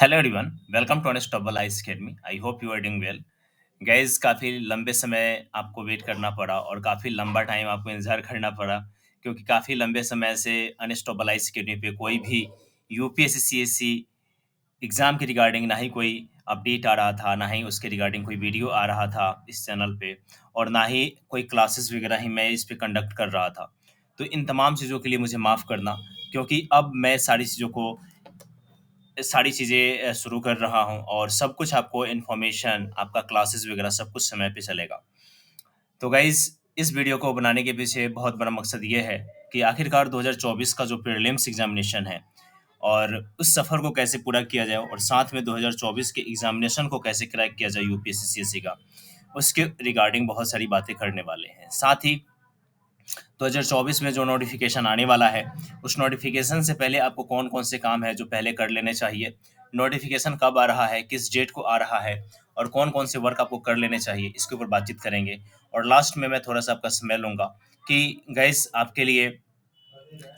Hello everyone, welcome to unstoppable ice academy. I hope you are doing well. Guys, काफ़ी लंबे समय आपको wait करना पड़ा और काफ़ी लंबा टाइम आपको इंतज़ार करना पड़ा, क्योंकि काफ़ी लंबे समय से अनस्टॉपेबल आइस अकेडमी पे कोई भी यूपीएससी, सीएससी एग्ज़ाम के रिगार्डिंग ना ही कोई अपडेट आ रहा था, ना ही उसके रिगार्डिंग कोई वीडियो आ रहा था इस चैनल पे, और ना ही कोई क्लासेस वगैरह ही मैं इस पे कंडक्ट कर रहा था। तो इन तमाम चीज़ों के लिए मुझे माफ़ करना, क्योंकि अब मैं सारी चीज़ें शुरू कर रहा हूँ और सब कुछ आपको इन्फॉर्मेशन, आपका क्लासेस वगैरह सब कुछ समय पे चलेगा। तो गाइज़, इस वीडियो को बनाने के पीछे बहुत बड़ा मकसद ये है कि आखिरकार 2024 का जो प्रीलिम्स एग्ज़ामिनेशन है और उस सफ़र को कैसे पूरा किया जाए और साथ में 2024 के एग्ज़ामिनेशन को कैसे क्रैक किया जाए यूपीएससी, सीएससी का, उसके रिगार्डिंग बहुत सारी बातें करने वाले हैं। साथ ही 2024 में जो नोटिफिकेशन आने वाला है, उस नोटिफिकेशन से पहले आपको कौन-कौन से काम हैं जो पहले कर लेने चाहिए, नोटिफिकेशन कब आ रहा है, किस डेट को आ रहा है और कौन-कौन से वर्क आपको कर लेने चाहिए, इसके ऊपर बातचीत करेंगे। और लास्ट में मैं थोड़ा-सा आपका समय लूँगा कि गाइज़, आपके लिए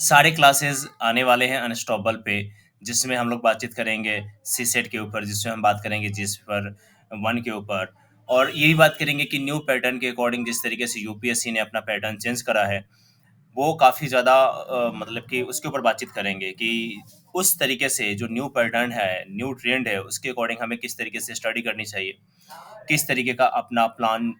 सारे क्लासेस आने वाले हैं अनस्टॉपेबल पे, जिसमें हम लोग बातचीत करेंगे सीसेट के ऊपर, जिसमें हम बात करेंगे जीएस पेपर 1 के ऊपर, और यही बात करेंगे कि न्यू पैटर्न के अकॉर्डिंग जिस तरीके से यूपीएससी ने अपना पैटर्न चेंज करा है, वो काफ़ी ज़्यादा मतलब कि उसके ऊपर बातचीत करेंगे कि उस तरीके से जो न्यू पैटर्न है, न्यू ट्रेंड है, उसके अकॉर्डिंग हमें किस तरीके से स्टडी करनी चाहिए, किस तरीके का अपना प्लान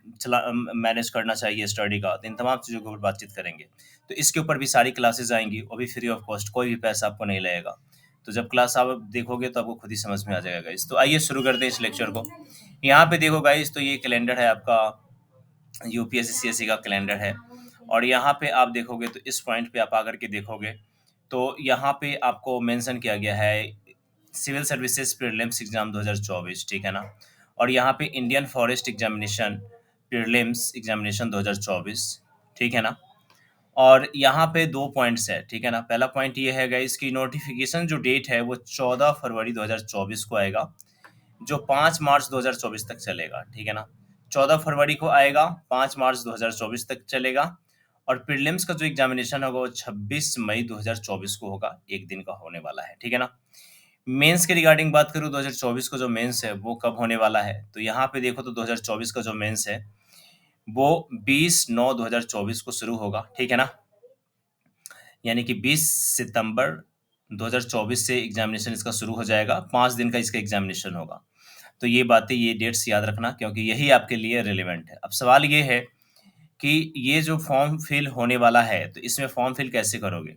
मैनेज करना चाहिए स्टडी का, तो इन तमाम चीज़ों के ऊपर बातचीत करेंगे। तो इसके ऊपर भी सारी क्लासेस आएँगी, वो भी फ्री ऑफ कॉस्ट, कोई भी पैसा आपको नहीं लगेगा। तो जब क्लास आप देखोगे तो आपको खुद ही समझ में आ जाएगा गाइज़। तो आइए शुरू करते हैं इस लेक्चर को। यहाँ पे देखो गाइज़, तो ये कैलेंडर है आपका, यूपीएससी, सीएससी का कैलेंडर है, और यहाँ पे आप देखोगे तो इस पॉइंट पे आप आकर के देखोगे, तो यहाँ पे आपको मेंशन किया गया है सिविल सर्विसेज प्रीलिम्स एग्जाम 2024, ठीक है ना? और यहाँ पे Indian forest examination prelims examination 2024, ठीक है ना? और यहाँ पे 2 पॉइंट्स है, ठीक है ना? पहला पॉइंट ये है गाइस कि नोटिफिकेशन जो डेट है वो 14 फरवरी 2024 को आएगा, जो 5 मार्च 2024 तक चलेगा, ठीक है ना? 14 फरवरी को आएगा, 5 मार्च 2024 तक चलेगा, और प्रीलिम्स का जो एग्जामिनेशन होगा वो 26 मई 2024 को होगा, 1 दिन का होने वाला है, ठीक है ना? मेंस के रिगार्डिंग बात करूँ, 2024 का जो मेंस है वो कब होने वाला है? तो यहाँ पे देखो, तो 2024 का जो मेंस है वो 20/9/2024 को शुरू होगा, ठीक है ना? यानी कि 20 सितंबर 2024 से एग्जामिनेशन इसका शुरू हो जाएगा, 5 दिन का इसका एग्जामिनेशन होगा। तो ये बातें, ये डेट्स याद रखना, क्योंकि यही आपके लिए रिलेवेंट है। अब सवाल ये है कि ये जो फॉर्म फिल होने वाला है, तो इसमें फॉर्म फिल कैसे करोगे?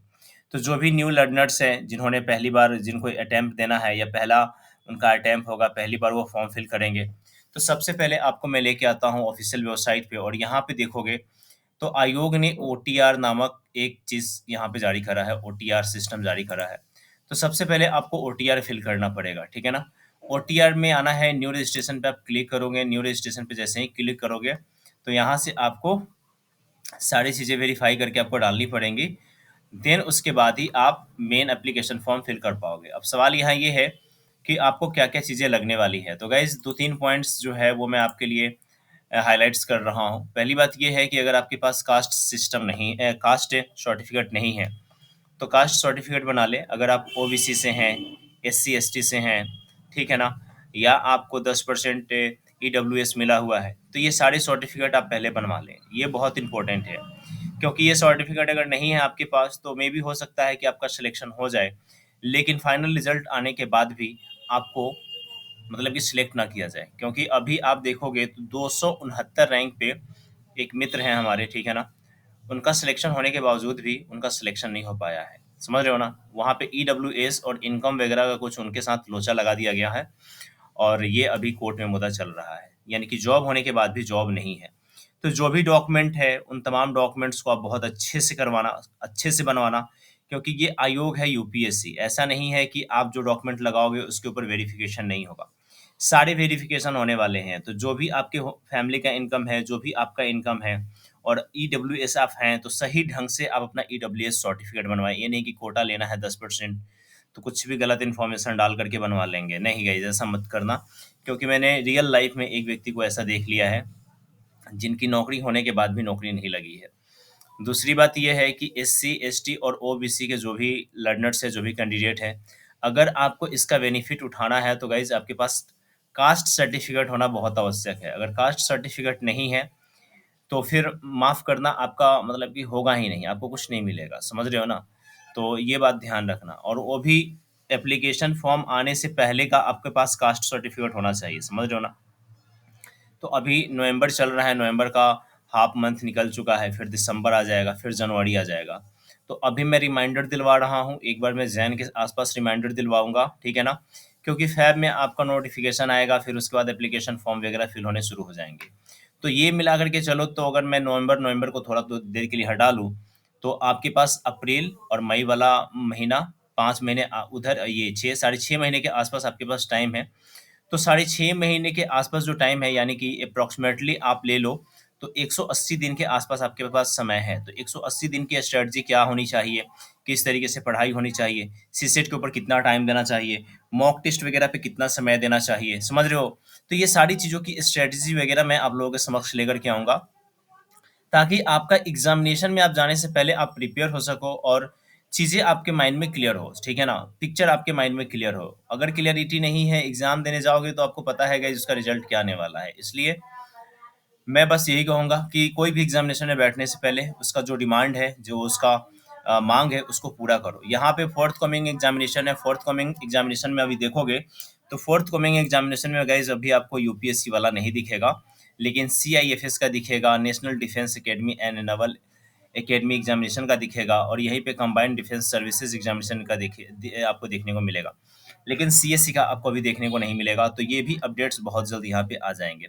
तो जो भी न्यू लर्नर्स हैं, जिन्होंने पहली बार, जिनको अटेम्प्ट देना है या पहला उनका अटेम्प्ट होगा, पहली बार वो फॉर्म फिल करेंगे। तो सबसे पहले आपको मैं लेके आता हूँ ऑफिशियल वेबसाइट पे, और यहाँ पे देखोगे तो आयोग ने ओटीआर नामक एक चीज़ यहाँ पे जारी करा है, ओटीआर सिस्टम जारी करा है। तो सबसे पहले आपको ओटीआर फिल करना पड़ेगा, ठीक है ना? ओटीआर में आना है, न्यू रजिस्ट्रेशन पे आप क्लिक करोगे, न्यू रजिस्ट्रेशन पे जैसे ही क्लिक करोगे, तो यहाँ से आपको सारी चीज़ें वेरीफाई करके आपको डालनी पड़ेंगी। देन उसके बाद ही आप मेन एप्लीकेशन फॉर्म फिल कर पाओगे। अब सवाल यहाँ ये है कि आपको क्या-क्या चीज़ें लगने वाली है। तो गाइज़, 2-3 पॉइंट्स जो है वो मैं आपके लिए हाइलाइट्स कर रहा हूँ। पहली बात ये है कि अगर आपके पास कास्ट सर्टिफ़िकेट नहीं है, तो कास्ट सर्टिफ़िकेट बना लें। अगर आप ओबीसी से हैं, एससी एसटी से हैं, ठीक है ना? या आपको 10% ईडब्ल्यूएस मिला हुआ है, तो ये सारे सर्टिफ़िकेट आप पहले बनवा लें। ये बहुत इम्पोर्टेंट है, क्योंकि ये सर्टिफ़िकेट अगर नहीं है आपके पास, तो मे बी हो सकता है कि आपका सिलेक्शन हो जाए, लेकिन फाइनल रिज़ल्ट आने के बाद भी आपको मतलब कि सिलेक्ट ना किया जाए। क्योंकि अभी आप देखोगे तो 269 रैंक पे एक मित्र हैं हमारे, ठीक है ना? उनका सिलेक्शन होने के बावजूद भी उनका सिलेक्शन नहीं हो पाया है। समझ रहे हो ना? वहाँ पे ईडब्ल्यूएस और इनकम वगैरह का कुछ उनके साथ लोचा लगा दिया गया है, और ये अभी कोर्ट में मुद्दा चल रहा है। यानी कि जॉब होने के बाद भी जॉब नहीं है। तो जो भी डॉक्यूमेंट है, उन तमाम डॉक्यूमेंट्स को आप बहुत अच्छे से बनवाना, क्योंकि ये आयोग है यूपीएससी। ऐसा नहीं है कि आप जो डॉक्यूमेंट लगाओगे उसके ऊपर वेरिफिकेशन नहीं होगा। सारे वेरिफिकेशन होने वाले हैं। तो जो भी आपके फैमिली का इनकम है, जो भी आपका इनकम है, और ईडब्ल्यूएस आप हैं, तो सही ढंग से आप अपना ईडब्ल्यूएस सर्टिफिकेट बनवाएं। ये नहीं कि कोटा लेना है 10%, तो कुछ भी गलत इन्फॉर्मेशन डाल करके बनवा लेंगे। नहीं गाइज, ऐसा मत करना, क्योंकि मैंने रियल लाइफ में एक व्यक्ति को ऐसा देख लिया है, जिनकी नौकरी होने के बाद भी नौकरी नहीं लगी है। दूसरी बात यह है कि एससी, एसटी और ओबीसी के जो भी लर्नर्स हैं, जो भी कैंडिडेट हैं, अगर आपको इसका बेनिफिट उठाना है तो गाइज़ आपके पास कास्ट सर्टिफ़िकेट होना बहुत आवश्यक है। अगर कास्ट सर्टिफ़िकेट नहीं है, तो फिर माफ़ करना आपका मतलब कि होगा ही नहीं, आपको कुछ नहीं मिलेगा, समझ रहे हो ना? तो ये बात ध्यान रखना और वो भी एप्लीकेशन फ़ॉर्म आने से पहले का आपके पास कास्ट सर्टिफ़िकेट होना चाहिए, समझ रहे हो ना? तो अभी नवंबर चल रहा है, नवंबर का हाफ मंथ निकल चुका है, फिर दिसंबर आ जाएगा, फिर जनवरी आ जाएगा। तो अभी मैं रिमाइंडर दिलवा रहा हूँ, एक बार मैं जैन के आसपास रिमाइंडर दिलवाऊँगा, ठीक है ना? क्योंकि फ़ैब में आपका नोटिफ़िकेशन आएगा, फिर उसके बाद एप्लीकेशन फ़ॉर्म वगैरह फिल होने शुरू हो जाएँगे। तो ये मिला कर के चलो, तो अगर मैं नवंबर को थोड़ा तो देर के लिए हटा लूँ, तो आपके पास अप्रैल और मई वाला महीना 5 महीने उधर ये 6 साढ़े 6 महीने के आसपास आपके पास टाइम है। तो साढ़े 6 महीने के आसपास जो टाइम है, यानी कि एप्रोक्सिमेटली आप ले लो, तो 180 दिन के आसपास आपके पास समय है। तो 180 दिन की स्ट्रैटेजी क्या होनी चाहिए, किस तरीके से पढ़ाई होनी चाहिए, सीसेट के ऊपर कितना टाइम देना चाहिए, मॉक टेस्ट वगैरह पे कितना समय देना चाहिए, समझ रहे हो? तो ये सारी चीज़ों की स्ट्रैटेजी वगैरह मैं आप लोगों के समक्ष लेकर के आऊँगा, ताकि आपका एग्ज़ामिनेशन में आप जाने से पहले आप प्रिपेयर हो सको और चीज़ें आपके माइंड में क्लियर हो, ठीक है ना? पिक्चर आपके माइंड में क्लियर हो। अगर क्लैरिटी नहीं है, एग्ज़ाम देने जाओगे तो आपको पता है गाइस उसका रिज़ल्ट क्या आने वाला है। इसलिए मैं बस यही कहूँगा कि कोई भी एग्ज़ामिनेशन में बैठने से पहले उसका जो डिमांड है, जो उसका माँग है, उसको पूरा करो। यहाँ पे फ़ोर्थकमिंग एग्ज़ामिनेशन है, फ़ोर्थकमिंग एग्ज़ामिनेशन में अभी देखोगे, तो फ़ोर्थकमिंग एग्ज़ामिनेशन में गाइज़ अभी आपको यूपीएससी वाला नहीं दिखेगा, लेकिन सीआईएफएस का दिखेगा, national defence academy and naval academy examination का दिखेगा और यहीं पे कंबाइंड डिफेंस सर्विसेज़ एग्ज़ामिनेशन का आपको देखने को मिलेगा। लेकिन सीएससी का आपको अभी देखने को नहीं मिलेगा, तो ये भी अपडेट्स बहुत जल्द यहाँ पे आ जाएँगे।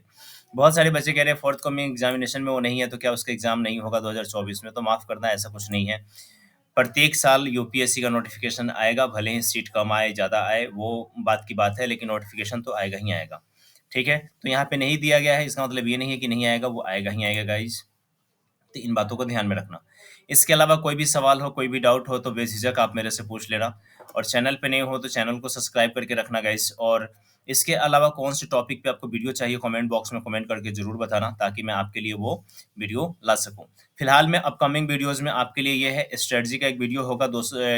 बहुत सारे बच्चे कह रहे हैं फ़ोर्थकमिंग एग्ज़ामिनेशन में वो नहीं है, तो क्या उसका एग्ज़ाम नहीं होगा 2024 में? तो माफ़ करना, ऐसा कुछ नहीं है। प्रत्येक साल यूपीएससी का नोटिफ़िकेशन आएगा, भले ही सीट कम आए, ज़्यादा आए, वो बात की बात है, लेकिन नोटिफ़िकेशन तो आएगा ही आएगा। ठीक है? तो यहाँ पे नहीं दिया गया है, इसका मतलब ये नहीं है कि नहीं आएगा, वो आएगा ही आएगा गाइज़। तो इन बातों को ध्यान में रखना। इसके अलावा कोई भी सवाल हो, कोई भी डाउट हो, तो बेझिझक आप मेरे से पूछ लेना और चैनल पे नए हो तो चैनल को सब्सक्राइब करके रखना गाइस। और इसके अलावा कौन से टॉपिक पे आपको वीडियो चाहिए, कमेंट बॉक्स में कमेंट करके ज़रूर बताना, ताकि मैं आपके लिए वो वीडियो ला सकूँ। फिलहाल में अपकमिंग वीडियोज़ में आपके लिए ये है, स्ट्रैटेजी का एक वीडियो होगा,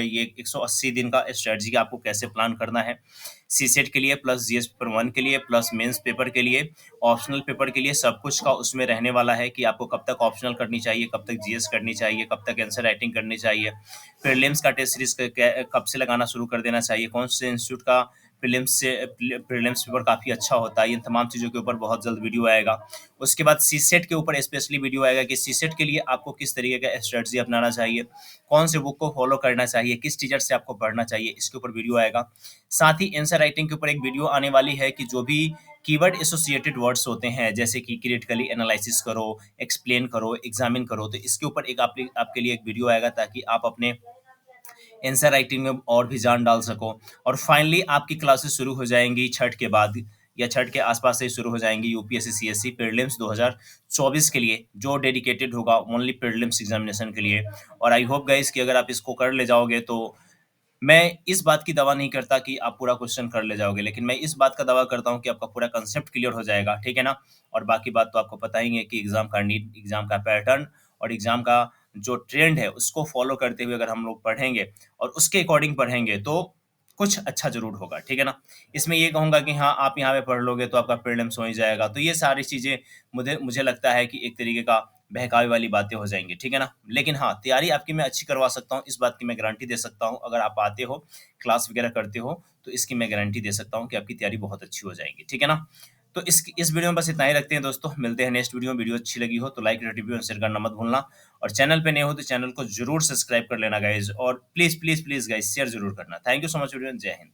ये 180 दिन का स्ट्रैटेजी का आपको कैसे प्लान करना है। सीसेट के लिए प्लस जीएस पेपर 1 के लिए प्लस मेंस पेपर के लिए, ऑप्शनल पेपर के लिए, सब कुछ का उसमें रहने वाला है कि आपको कब तक ऑप्शनल करनी चाहिए, कब तक जीएस करनी चाहिए, कब तक आंसर राइटिंग करनी चाहिए, प्रीलिम्स का टेस्ट सीरीज कब से लगाना शुरू कर देना चाहिए, कौन से इंस्टीट्यूट का प्रीलिम्स पेपर काफ़ी अच्छा होता है। इन तमाम चीज़ों के ऊपर बहुत जल्द वीडियो आएगा। उसके बाद सीसेट के ऊपर स्पेशली वीडियो आएगा कि सीसेट के लिए आपको किस तरीके का स्ट्रेटजी अपनाना चाहिए, कौन से बुक को फॉलो करना चाहिए, किस टीचर से आपको पढ़ना चाहिए, इसके ऊपर वीडियो आएगा। साथ ही आंसर राइटिंग के ऊपर एक वीडियो आने वाली है कि जो भी कीवर्ड एसोसिएटेड वर्ड्स होते हैं, जैसे कि क्रिटिकली एनालिसिस करो, एक्सप्लेन करो, एग्जामिन करो, तो इसके ऊपर एक आपके लिए एक वीडियो आएगा, ताकि आप अपने आंसर राइटिंग में और भी जान डाल सको। और फाइनली आपकी क्लासेस शुरू हो जाएंगी छठ के बाद, या छठ के आसपास से ही शुरू हो जाएंगी, यूपीएससी सीएससी प्रीलिम्स 2024 के लिए, जो डेडिकेटेड होगा ओनली प्रीलिम्स एग्जामिनेशन के लिए। और आई होप गाइस कि अगर आप इसको कर ले जाओगे, तो मैं इस बात की दावा नहीं करता कि आप पूरा क्वेश्चन कर ले जाओगे, लेकिन मैं इस बात का दावा करता हूँ कि आपका पूरा कंसेप्ट क्लियर हो जाएगा, ठीक है ना? और बाकी बात तो आपको पता ही है कि एग्ज़ाम का नीट, एग्ज़ाम का पैटर्न और एग्ज़ाम का जो ट्रेंड है, उसको फ़ॉलो करते हुए अगर हम लोग पढ़ेंगे और उसके अकॉर्डिंग पढ़ेंगे, तो कुछ अच्छा ज़रूर होगा, ठीक है ना? इसमें ये कहूँगा कि हाँ, आप यहाँ पे पढ़ लोगे तो आपका प्रीलिम्स हो ही जाएगा। तो ये सारी चीज़ें मुझे मुझे लगता है कि एक तरीके का बहकावे वाली बातें हो जाएँगी, ठीक है ना? लेकिन हाँ, तैयारी आपकी मैं अच्छी करवा सकता हूँ, इस बात की मैं गारंटी दे सकता हूँ। अगर आप आते हो, क्लास वगैरह करते हो, तो इसकी मैं गारंटी दे सकता हूँ कि आपकी तैयारी बहुत अच्छी हो जाएगी, ठीक है ना? तो इस वीडियो में बस इतना ही रखते हैं दोस्तों, मिलते हैं नेक्स्ट वीडियो में। वीडियो अच्छी लगी हो तो लाइक, रिव्यू और शेयर करना मत भूलना, और चैनल पे नए हो तो चैनल को ज़रूर सब्सक्राइब कर लेना गाइज़, और please, please, please guys share ज़रूर करना। Thank you so much everyone, जय हिंद।